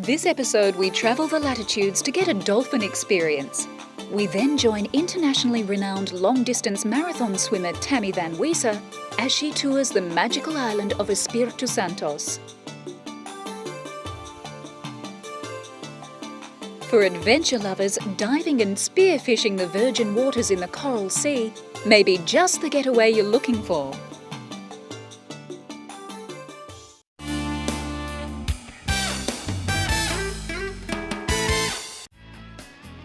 This episode, we travel the latitudes to get a dolphin experience. We then join internationally renowned long-distance marathon swimmer Tammy Van Wieser as she tours the magical island of Espiritu Santos. For adventure lovers, diving and spearfishing the virgin waters in the Coral Sea may be just the getaway you're looking for.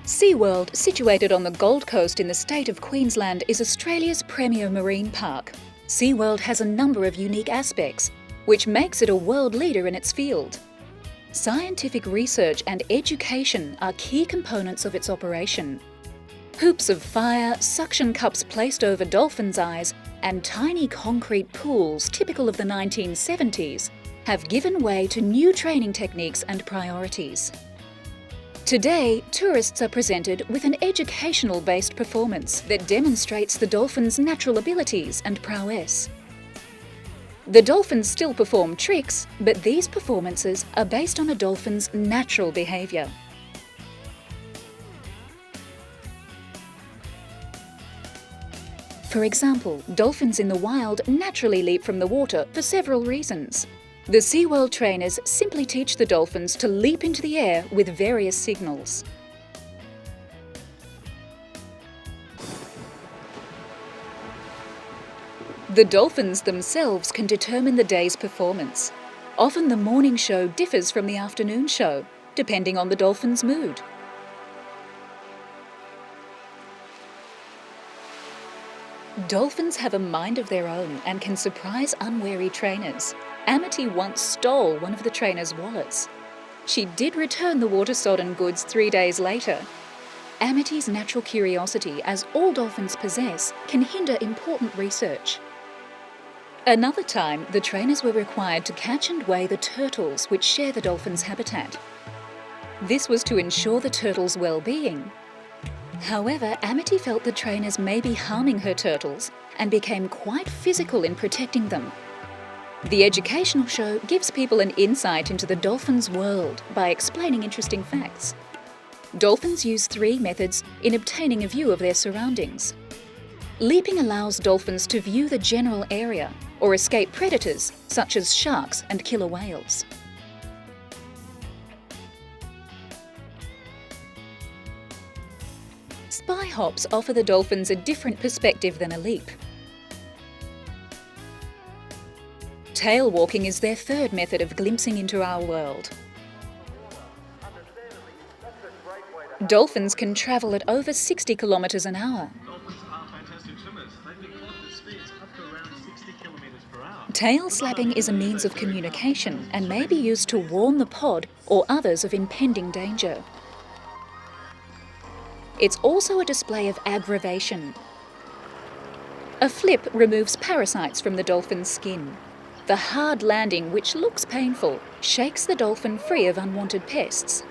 Sea World, situated on the Gold Coast in the state of Queensland, is Australia's premier marine park. Sea World has a number of unique aspects, which makes it a world leader in its field. Scientific research and education are key components of its operation. Hoops of fire, suction cups placed over dolphins' eyes, and tiny concrete pools typical of the 1970s have given way to new training techniques and priorities. Today, tourists are presented with an educational-based performance that demonstrates the dolphin's natural abilities and prowess. The dolphins still perform tricks, but these performances are based on a dolphin's natural behaviour. For example, dolphins in the wild naturally leap from the water for several reasons. The SeaWorld trainers simply teach the dolphins to leap into the air with various signals. The dolphins themselves can determine the day's performance. Often the morning show differs from the afternoon show, depending on the dolphin's mood. Dolphins have a mind of their own and can surprise unwary trainers. Amity once stole one of the trainer's wallets. She did return the water-sodden goods 3 days later. Amity's natural curiosity, as all dolphins possess, can hinder important research. Another time, the trainers were required to catch and weigh the turtles which share the dolphin's habitat. This was to ensure the turtles' well-being. However, Amity felt the trainers may be harming her turtles and became quite physical in protecting them. The educational show gives people an insight into the dolphin's world by explaining interesting facts. Dolphins use 3 methods in obtaining a view of their surroundings. Leaping allows dolphins to view the general area or escape predators such as sharks and killer whales. Spy hops offer the dolphins a different perspective than a leap. Tail walking is their 3rd method of glimpsing into our world. Dolphins can travel at over 60 kilometres an hour. Dolphins are fantastic swimmers. They've been clocked at speeds up to around 60 kilometres per hour. Tail slapping is a means of communication and may be used to warn the pod or others of impending danger. It's also a display of aggravation. A flip removes parasites from the dolphin's skin. The hard landing, which looks painful, shakes the dolphin free of unwanted pests.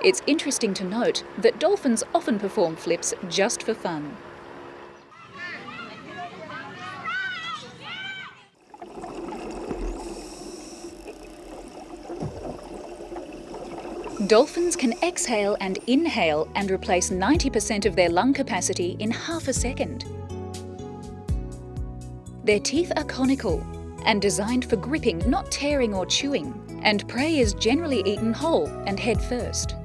It's interesting to note that dolphins often perform flips just for fun. Dolphins can exhale and inhale and replace 90% of their lung capacity in half a second. Their teeth are conical and designed for gripping, not tearing or chewing, and prey is generally eaten whole and head first.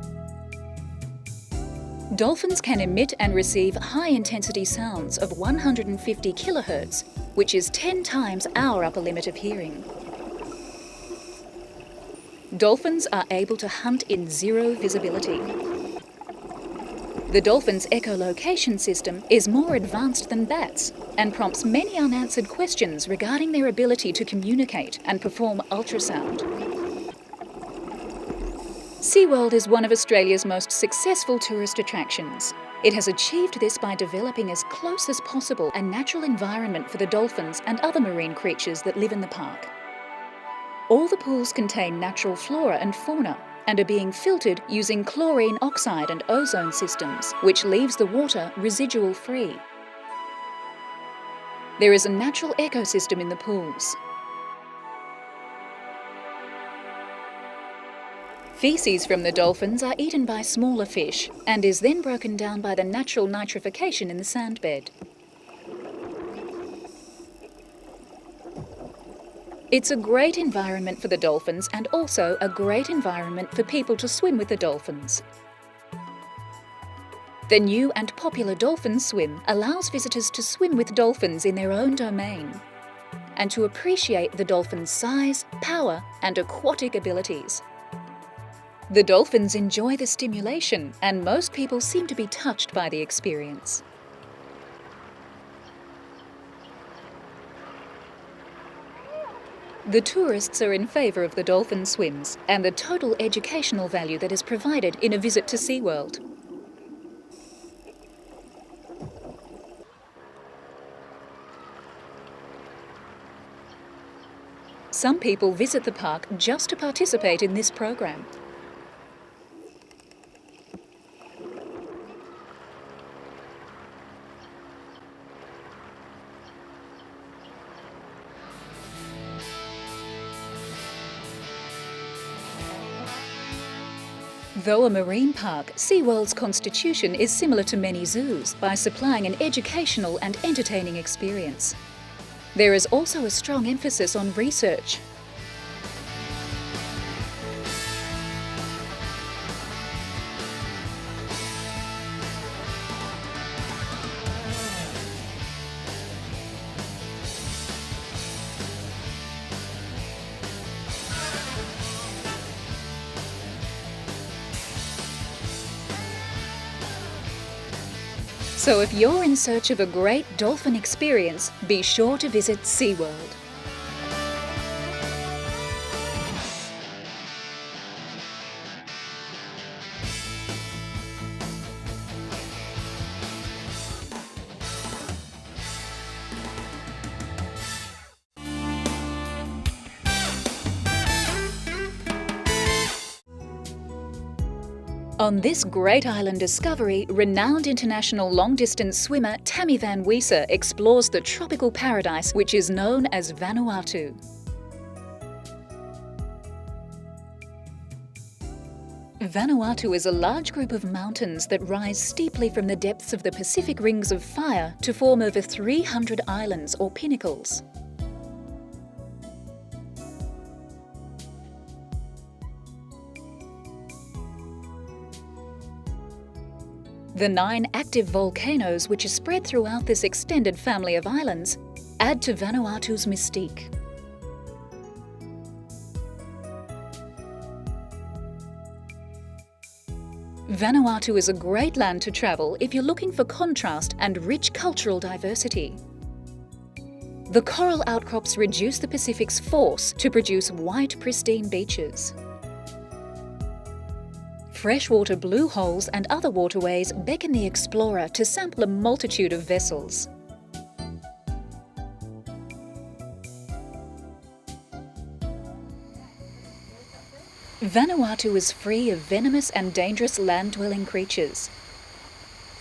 Dolphins can emit and receive high-intensity sounds of 150 kHz, which is 10 times our upper limit of hearing. Dolphins are able to hunt in zero visibility. The dolphin's echolocation system is more advanced than bats and prompts many unanswered questions regarding their ability to communicate and perform ultrasound. SeaWorld is one of Australia's most successful tourist attractions. It has achieved this by developing as close as possible a natural environment for the dolphins and other marine creatures that live in the park. All the pools contain natural flora and fauna and are being filtered using chlorine oxide and ozone systems, which leaves the water residual-free. There is a natural ecosystem in the pools. Feces from the dolphins are eaten by smaller fish and is then broken down by the natural nitrification in the sand bed. It's a great environment for the dolphins and also a great environment for people to swim with the dolphins. The new and popular Dolphin Swim allows visitors to swim with dolphins in their own domain and to appreciate the dolphin's size, power and aquatic abilities. The dolphins enjoy the stimulation and most people seem to be touched by the experience. The tourists are in favour of the dolphin swims and the total educational value that is provided in a visit to SeaWorld. Some people visit the park just to participate in this program. Though a marine park, SeaWorld's constitution is similar to many zoos by supplying an educational and entertaining experience. There is also a strong emphasis on research. So if you're in search of a great dolphin experience, be sure to visit SeaWorld. On this great island discovery, renowned international long-distance swimmer Tammy Van Wieser explores the tropical paradise which is known as Vanuatu. Vanuatu is a large group of mountains that rise steeply from the depths of the Pacific Rings of Fire to form over 300 islands or pinnacles. The 9 active volcanoes which are spread throughout this extended family of islands add to Vanuatu's mystique. Vanuatu is a great land to travel if you're looking for contrast and rich cultural diversity. The coral outcrops reduce the Pacific's force to produce white, pristine beaches. Freshwater blue holes and other waterways beckon the explorer to sample a multitude of vessels. Vanuatu is free of venomous and dangerous land-dwelling creatures.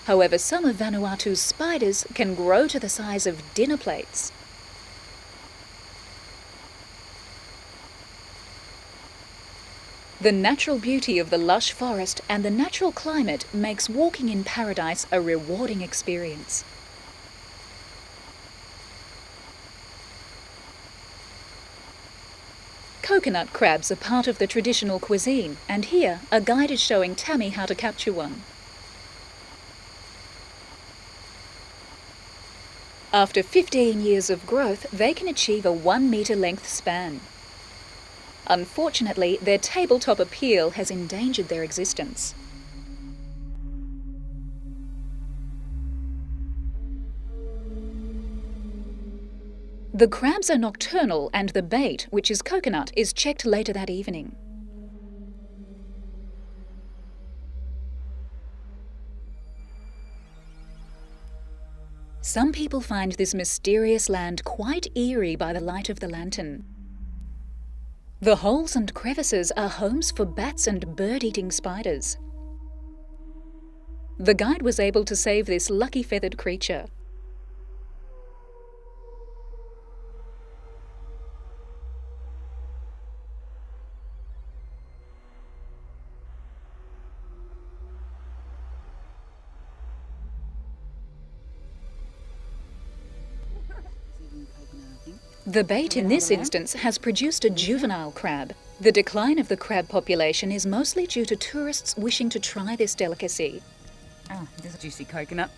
However, some of Vanuatu's spiders can grow to the size of dinner plates. The natural beauty of the lush forest and the natural climate makes walking in paradise a rewarding experience. Coconut crabs are part of the traditional cuisine, and here a guide is showing Tammy how to capture one. After 15 years of growth, they can achieve a 1-metre length span. Unfortunately, their tabletop appeal has endangered their existence. The crabs are nocturnal and the bait, which is coconut, is checked later that evening. Some people find this mysterious land quite eerie by the light of the lantern. The holes and crevices are homes for bats and bird-eating spiders. The guide was able to save this lucky feathered creature. The bait in this instance has produced a juvenile crab. The decline of the crab population is mostly due to tourists wishing to try this delicacy. Oh, there's a juicy coconut.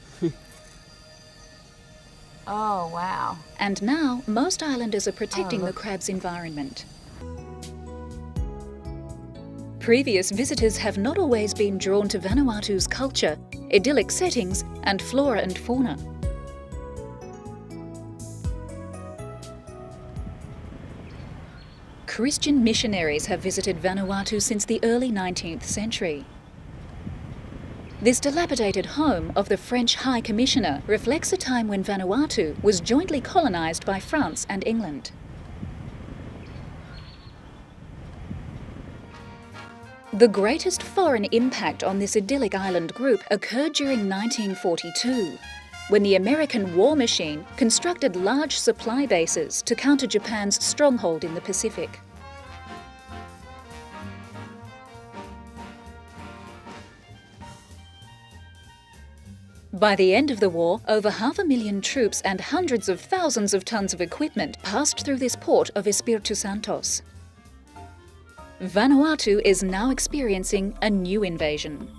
Oh, wow. And now, most islanders are protecting the crab's environment. Previous visitors have not always been drawn to Vanuatu's culture, idyllic settings, and flora and fauna. Christian missionaries have visited Vanuatu since the early 19th century. This dilapidated home of the French High Commissioner reflects a time when Vanuatu was jointly colonised by France and England. The greatest foreign impact on this idyllic island group occurred during 1942, when the American war machine constructed large supply bases to counter Japan's stronghold in the Pacific. By the end of the war, over 500,000 troops and hundreds of thousands of tons of equipment passed through this port of Espiritu Santos. Vanuatu is now experiencing a new invasion.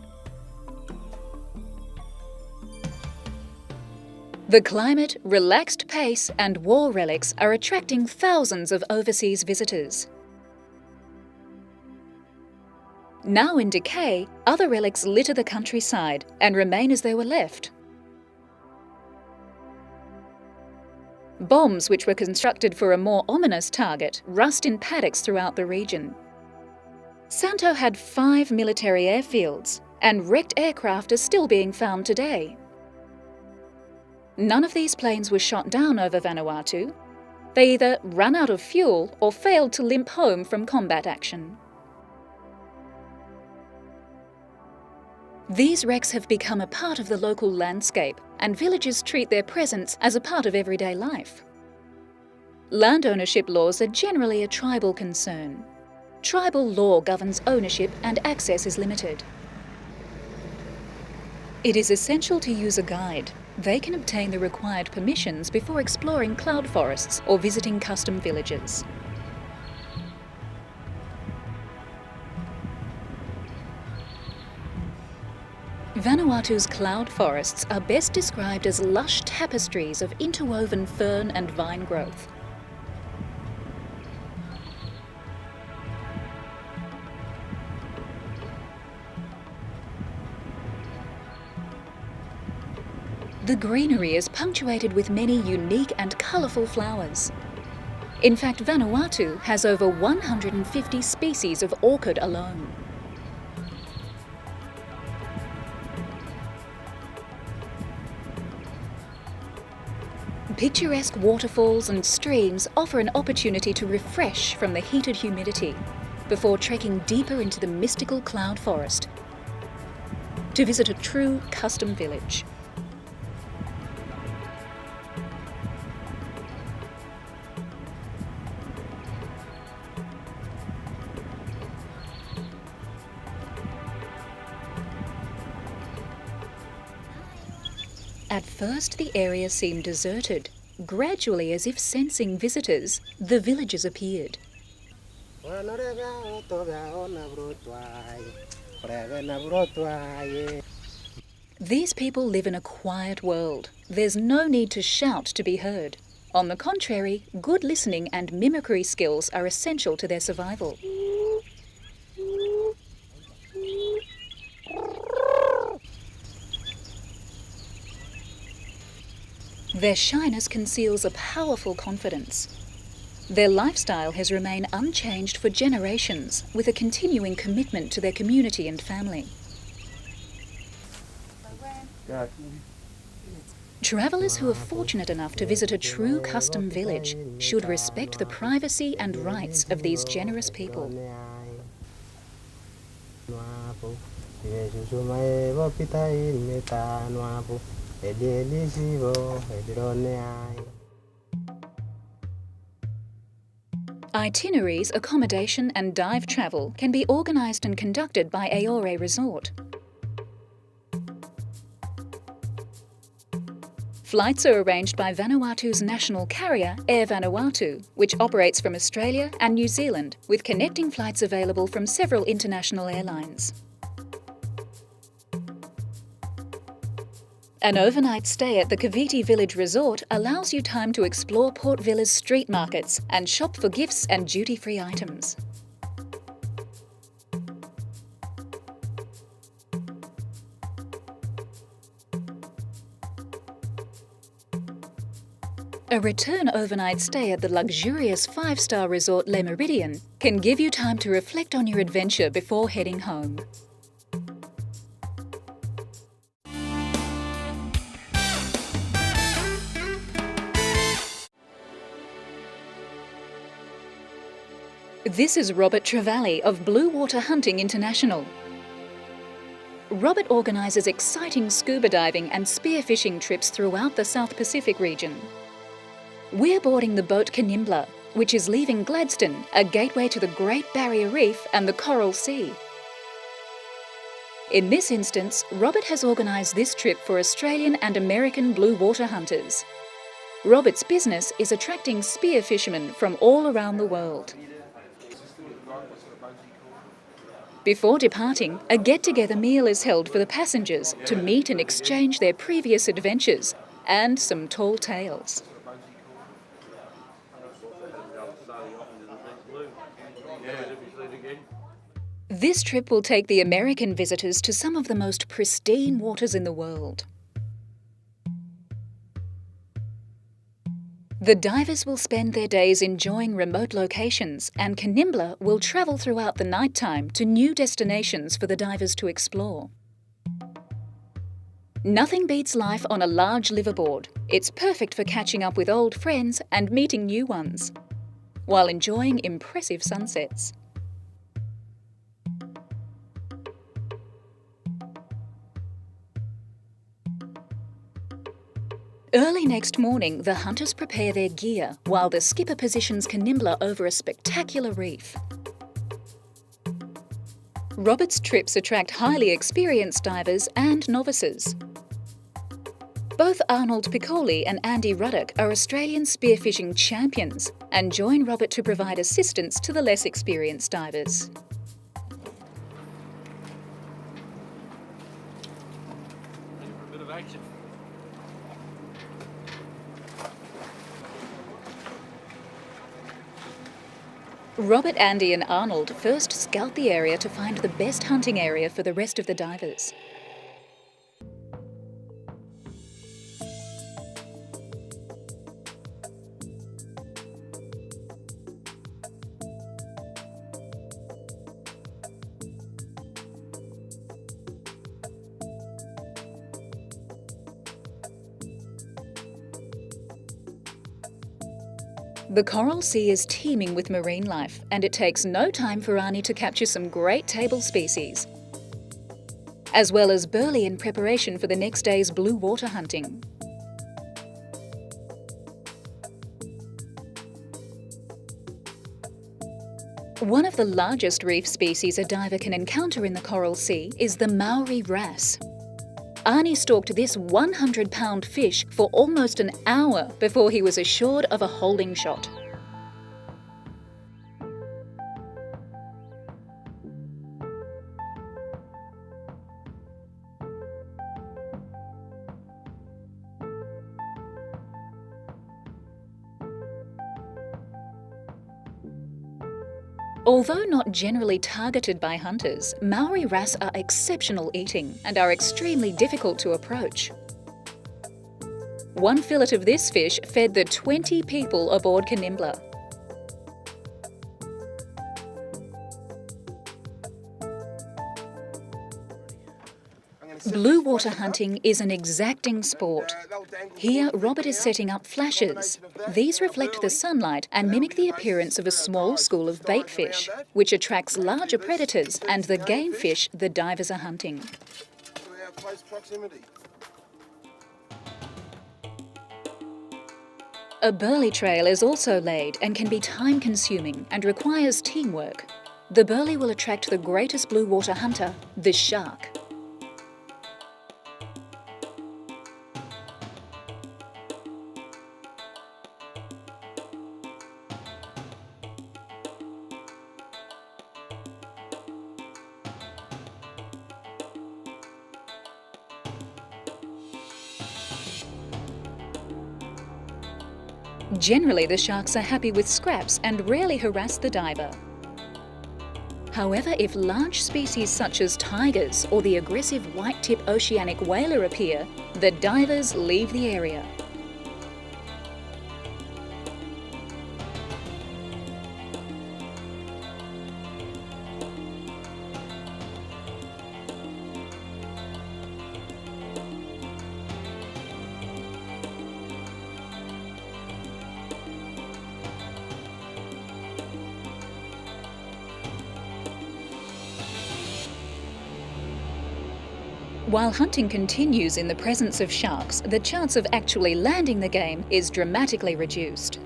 The climate, relaxed pace, and war relics are attracting thousands of overseas visitors. Now in decay, other relics litter the countryside and remain as they were left. Bombs, which were constructed for a more ominous target, rust in paddocks throughout the region. Santo had 5 military airfields, and wrecked aircraft are still being found today. None of these planes were shot down over Vanuatu. They either ran out of fuel or failed to limp home from combat action. These wrecks have become a part of the local landscape, and villagers treat their presence as a part of everyday life. Land ownership laws are generally a tribal concern. Tribal law governs ownership and access is limited. It is essential to use a guide. They can obtain the required permissions before exploring cloud forests or visiting custom villages. Vanuatu's cloud forests are best described as lush tapestries of interwoven fern and vine growth. The greenery is punctuated with many unique and colourful flowers. In fact, Vanuatu has over 150 species of orchid alone. Picturesque waterfalls and streams offer an opportunity to refresh from the heated humidity before trekking deeper into the mystical cloud forest to visit a true custom village. At first, the area seemed deserted. Gradually, as if sensing visitors, the villagers appeared. These people live in a quiet world. There's no need to shout to be heard. On the contrary, good listening and mimicry skills are essential to their survival. Their shyness conceals a powerful confidence. Their lifestyle has remained unchanged for generations, with a continuing commitment to their community and family. Travellers who are fortunate enough to visit a true custom village should respect the privacy and rights of these generous people. Itineraries, accommodation and dive travel can be organised and conducted by Aore Resort. Flights are arranged by Vanuatu's national carrier, Air Vanuatu, which operates from Australia and New Zealand, with connecting flights available from several international airlines. An overnight stay at the Cavite Village Resort allows you time to explore Port Villa's street markets and shop for gifts and duty-free items. A return overnight stay at the luxurious 5-star resort Le Méridien can give you time to reflect on your adventure before heading home. This is Robert Trevally of Blue Water Hunting International. Robert organises exciting scuba diving and spearfishing trips throughout the South Pacific region. We're boarding the boat Canimbla, which is leaving Gladstone, a gateway to the Great Barrier Reef and the Coral Sea. In this instance, Robert has organised this trip for Australian and American blue water hunters. Robert's business is attracting spear fishermen from all around the world. Before departing, a get-together meal is held for the passengers to meet and exchange their previous adventures and some tall tales. This trip will take the American visitors to some of the most pristine waters in the world. The divers will spend their days enjoying remote locations, and Canimbla will travel throughout the nighttime to new destinations for the divers to explore. Nothing beats life on a large liveaboard. It's perfect for catching up with old friends and meeting new ones, while enjoying impressive sunsets. Early next morning, the hunters prepare their gear while the skipper positions Canimbla over a spectacular reef. Robert's trips attract highly experienced divers and novices. Both Arnold Piccoli and Andy Ruddock are Australian spearfishing champions and join Robert to provide assistance to the less experienced divers. A bit of action. Robert, Andy and Arnold first scout the area to find the best hunting area for the rest of the divers. The Coral Sea is teeming with marine life, and it takes no time for Arnie to capture some great table species, as well as burley in preparation for the next day's blue water hunting. One of the largest reef species a diver can encounter in the Coral Sea is the Maori wrasse. Arnie stalked this 100-pound fish for almost an hour before he was assured of a holding shot. Although not generally targeted by hunters, Maori wrasse are exceptional eating and are extremely difficult to approach. One fillet of this fish fed the 20 people aboard Canimbla. Blue water hunting is an exacting sport. Here, Robert is setting up flashes. These reflect the sunlight and mimic the appearance of a small school of bait fish, which attracts larger predators and the game fish the divers are hunting. A burley trail is also laid and can be time-consuming and requires teamwork. The burley will attract the greatest blue water hunter, the shark. Generally, the sharks are happy with scraps and rarely harass the diver. However, if large species such as tigers or the aggressive white-tip oceanic whaler appear, the divers leave the area. While hunting continues in the presence of sharks, the chance of actually landing the game is dramatically reduced.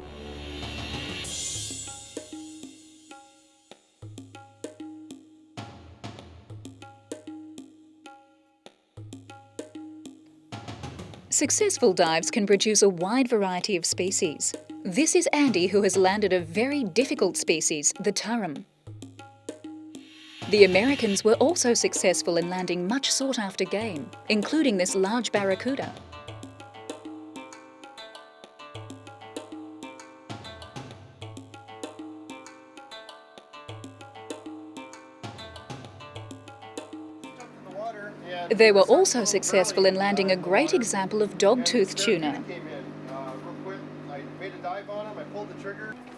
Successful dives can produce a wide variety of species. This is Andy, who has landed a very difficult species, the tarum. The Americans were also successful in landing much sought-after game, including this large barracuda. They were also successful in landing a great example of dog-toothed tuna.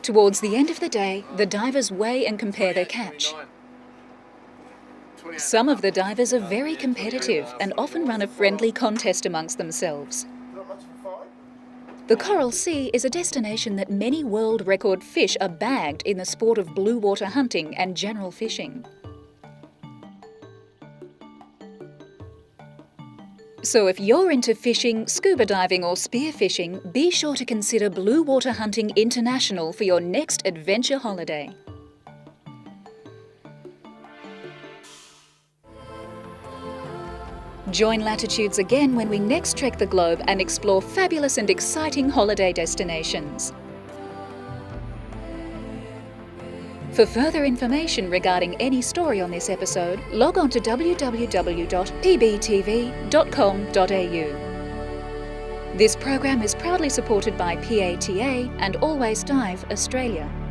Towards the end of the day, the divers weigh and compare their catch. Some of the divers are very competitive and often run a friendly contest amongst themselves. The Coral Sea is a destination that many world record fish are bagged in the sport of blue water hunting and general fishing. So if you're into fishing, scuba diving or spearfishing, be sure to consider Blue Water Hunting International for your next adventure holiday. Join Latitudes again when we next trek the globe and explore fabulous and exciting holiday destinations. For further information regarding any story on this episode, log on to www.pbtv.com.au. This program is proudly supported by PATA and Always Dive Australia.